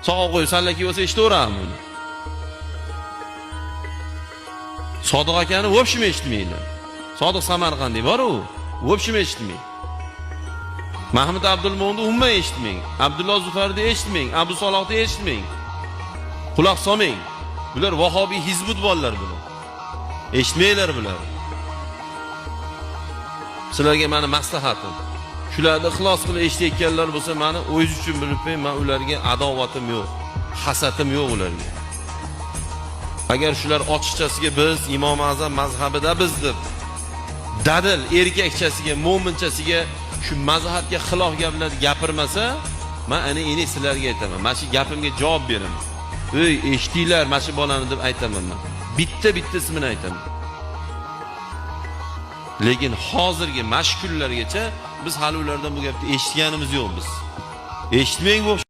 Sog'a qo'yib sallaki bo'lsa eshitaveramiz uni. Sodiq akani vobshim eshitmaydi. Sodiq Samarqandiy bor-ku, vobshim eshitmaydi. Mahmud Abdulmo'minni umuman eshitmang. Abdulloh Zufarni eshitmang, Abu Solohni eshitmang. Quloq solmang. Bular vahobiy hizbut bolalar bular. Eshitmanglar bular. Sizlarga meni maslahatim. Shularni ixlos qilib eshitayotganlar bo'lsa, meni o'z uchun bilib qo'ying, men ularga adovatim yo'q, hasatim yo'q ularga. Agar shular ochiqchasiga biz Imom Azam mazhabida biz deb dadil erkakchasiga, mo'minchasiga shu mazhabga xilof gaplar gapirmasa, men ana endi sizlarga aytaman. Mana shu gapimga javob bering. Ey, eshitdinglar, mana shu bolani deb aytaman men. Bitta-bittasini aytaman. Lekin hozirgi mashkullargacha biz hali ulardan bu gapni eshitganimiz yo'q biz. Eshitmang bu